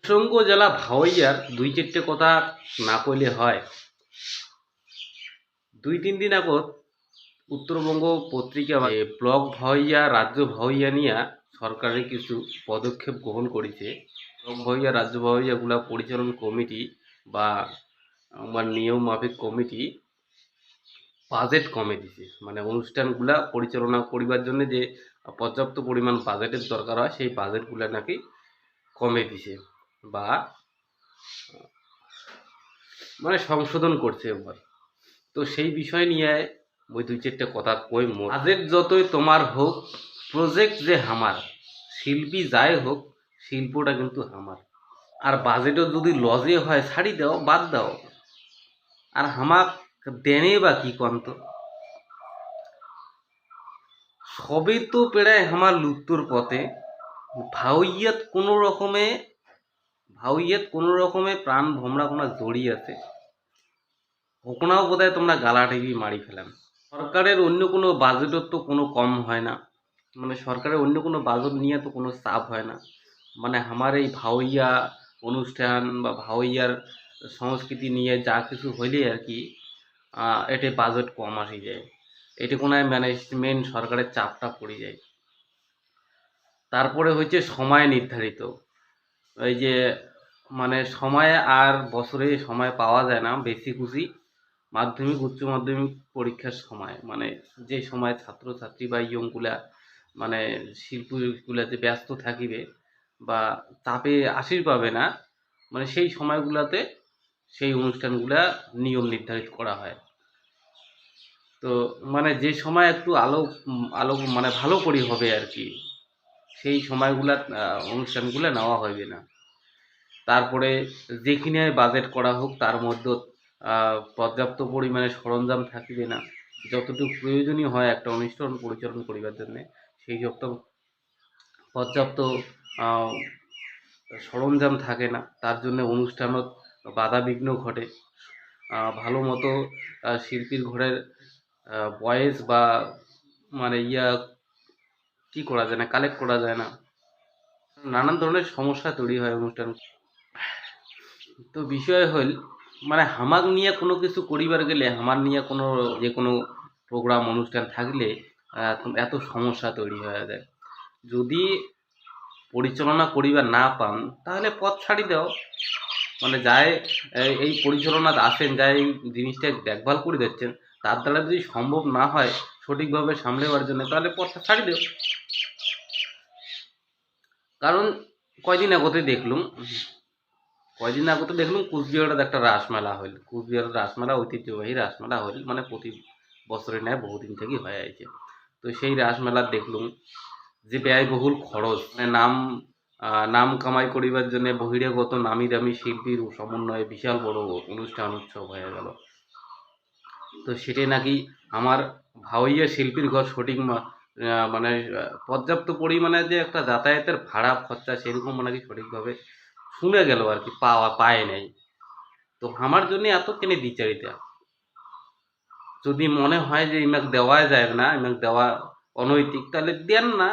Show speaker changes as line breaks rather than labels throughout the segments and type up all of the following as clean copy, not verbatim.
উত্তরবঙ্গ জেলা ভাওয়াইয়ার দুই চারটে কথা না কইলে হয়। 2-3 দিন আগত উত্তরবঙ্গ পত্রিকা ব্লক ভাওয়াইয়া রাজ্য ভাওয়াইয়া নিয়া সরকারের কিছু পদক্ষেপ গ্রহণ করেছে। ব্লক ভাওয়াইয়া রাজ্য ভাওয়াইয়াগুলা পরিচালন কমিটি বা আমার নিয়ম মাফিক কমিটি বাজেট কমে দিছে, মানে অনুষ্ঠানগুলা পরিচালনা করিবার জন্য যে পর্যাপ্ত পরিমাণ বাজেটের দরকার হয় সেই বাজেটগুলা নাকি কমে দিছে বা মানে সংশোধন করছে এবার। তো সেই বিষয় নিয়ে ওই দুই চারটে কথা কই। বাজেট যতই তোমার হোক, প্রজেক্ট যে আমার, শিল্পী যাই হোক, শিল্পটা কিন্তু আমার। আর বাজেটও যদি লজে হয় ছাড়ি দাও, বাদ দাও। আর হামাক দেনে বা কি কন্ত, সবই তো পেড়ায় আমার লুপ্তর পথে। ভাওইয়াত কোনো রকমে প্রাণ ভোমরা কোনো জড়িয়ে আছে, ওখানেও বোধহয় তোমরা গালা টিভি মারি ফেলাম। সরকারের অন্য কোনো বাজেটের তো কোনো কম হয় না, মানে সরকারের অন্য কোনো বাজেট নিয়ে তো কোনো চাপ হয় না। মানে আমার এই ভাওইয়া অনুষ্ঠান বা ভাওইয়ার সংস্কৃতি নিয়ে যা কিছু হইলে আর কি এতে বাজেট কম আসি যায়, এতে কোনো ম্যানেজমেন্ট সরকারের চাপটা পড়ে যায়। তারপরে হচ্ছে সময় নির্ধারিত, এই যে মানে সময় আর বছরে সময় পাওয়া যায় না। বেশি খুশি মাধ্যমিক উচ্চ মাধ্যমিক পরীক্ষার সময়, মানে যে সময় ছাত্রছাত্রী বা ইয়ংগুলা মানে শিল্পীগুলাতে ব্যস্ত থাকিবে বা চাপে আসির পাবে না, মানে সেই সময়গুলাতে সেই অনুষ্ঠানগুলা নিয়ম নির্ধারিত করা হয়। তো মানে যে সময় একটু আলো মানে ভালো করে হবে আর কি, সেই সময়গুলা অনুষ্ঠানগুলো নেওয়া হবে না। তারপরে যেখানে বাজেট করা হোক তার মধ্যে পর্যাপ্ত পরিমাণে সরঞ্জাম থাকিবে না। যতটুকু প্রয়োজনীয় হয় একটা অনুষ্ঠান পরিচালনা করিবার জন্য, সেই যত পর্যাপ্ত সরঞ্জাম থাকে না, তার জন্য অনুষ্ঠানত বাধা বিঘ্ন ঘটে। ভালো মতো শিল্পীর ঘরের বয়েস বা মানে কি করা যায় না, কালেক্ট করা যায় না, নানান ধরনের সমস্যা তৈরি হয় অনুষ্ঠান। তো বিষয় হল মানে হামাক নিয়ে কোনো কিছু করিবার গেলে, আমার নিয়ে কোনো যে কোনো প্রোগ্রাম অনুষ্ঠান থাকলে এত সমস্যা তৈরি হয়ে যায়। যদি পরিচালনা করিবার না পান তাহলে পথ ছাড়ি দাও। মানে যাই এই পরিচালনা আসেন, যাই জিনিসটা দেখভাল করে দিচ্ছেন, তার দ্বারা যদি সম্ভব না হয় সঠিকভাবে সামলেবার জন্য, তাহলে পথটা ছাড়ি দাও। কারণ কয়দিন আগতে দেখলুম কুচবিহারের একটা রাসমেলা হইল। কুচবিহারের রাসমেলা ঐতিহ্যবাহী রাসমেলা হইল, মানে প্রতি বছরের ন্যায় বহুদিন থেকেই হয়ে আছে। তো সেই রাসমেলা দেখলুম যে ব্যয়বহুল খরচ, মানে নাম কামাই করিবার জন্য বহিরাগত নামি দামি শিল্পীর সমন্বয়ে বিশাল বড় অনুষ্ঠান উৎসব হয়ে গেল। তো সেটাই নাকি আমার ভাওয়াইয়া শিল্পীর ঘর সঠিক মানে পর্যাপ্ত পরিমাণে যে একটা যাতায়াতের ভাড়া খরচা সেরকম নাকি সঠিকভাবে শুনে গেল আর কি, পায় নাই। তো আমার জন্য এত কেনে বিচারিতা, যদি মনে হয় যে ইমাক দেওয়া যায় না, ইমাক দেওয়া অনৈতিক, তাহলে দেন না,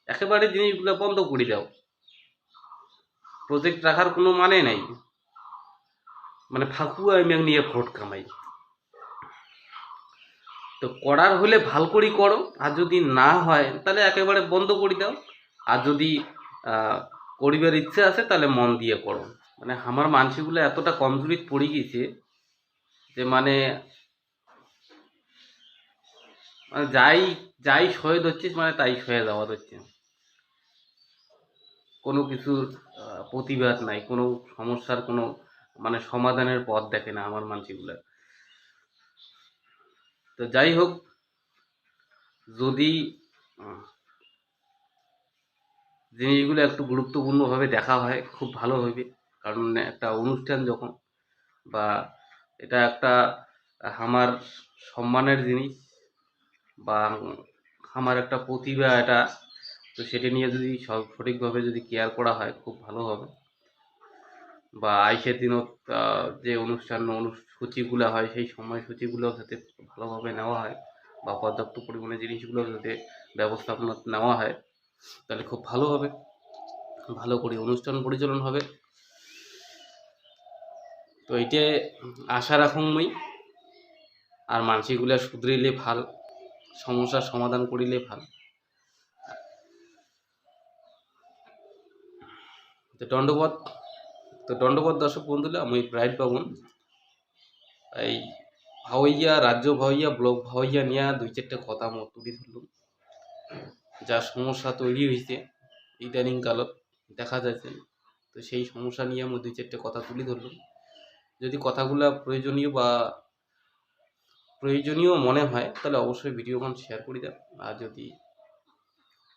একেবারে জিনিসগুলো বন্ধ করে দাও। প্রজেক্ট রাখার কোনো মানে নাই, মানে ফাঁকুয়া ইমাক নিয়ে ভোট কামাই। তো করার হলে ভাল করি করো, আর যদি না হয় তাহলে একেবারে বন্ধ করে দাও। আর যদি করিবার ইচ্ছে আছে তাহলে মন দিয়ে করো। মানে আমার মানসিকগুলো এতটা কমজোরি পড়ে গেছে যে মানে যাই যাই সয়ে ধরছিস মানে তাই সয়ে যাওয়া হচ্ছে, কোনো কিছুর প্রতিবাদ নাই, কোনো সমস্যার কোনো মানে সমাধানের পথ দেখে না আমার মানসিকগুলো। তো যাই হোক, যদি জিনিসগুলো একটু গুরুত্বপূর্ণভাবে দেখা হয় খুব ভালো হবে। কারণ একটা অনুষ্ঠান যখন, বা এটা একটা আমার সম্মানের জিনিস বা আমার একটা প্রতিভা এটা, তো সেটা নিয়ে যদি সঠিকভাবে যদি কেয়ার করা হয় খুব ভালো হবে। বা আইসের দিনত যে সূচিগুলো হয় সেই সময়সূচিগুলো যাতে ভালোভাবে নেওয়া হয় বা পর্যাপ্ত পরিমাণে জিনিসগুলো যাতে ব্যবস্থাপনা নেওয়া হয়, তাহলে খুব ভালো হবে। ভালো করে অনুষ্ঠান পরিচালন হবে। তো এইটা আশা রাখুন মুই। আর মানসিগুলা শুধরিলে ভাল, সমস্যার সমাধান করিলে ভাল। দণ্ডবোধ দর্শক বন্ধুরা, আমি ব্রাইট বাবুন এই ভাওয়াইয়া, রাজ্য ভাওয়াইয়া, ব্লক ভাওয়াইয়া নিয়ে 2-4টা কথা মত তুলি ধরলাম। যা সমস্যা তৈরি হয়েছে ইদানিং কালত দেখা যাচ্ছে, তো সেই সমস্যা নিয়ে আমি 2-4টে কথা তুলি ধরলাম। যদি কথাগুলা প্রয়োজনীয় মনে হয় তাহলে অবশ্যই ভিডিওখন শেয়ার করে দেন। আর যদি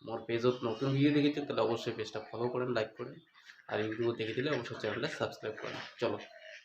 মোর পেজত নতুন ভিডিও দেখেছেন তাহলে অবশ্যই পেজটা ফলো করেন, লাইক করেন। আর ইউটিউবে দেখে দিলে অবশ্যই চ্যানেলটা সাবস্ক্রাইব করেন। চলো।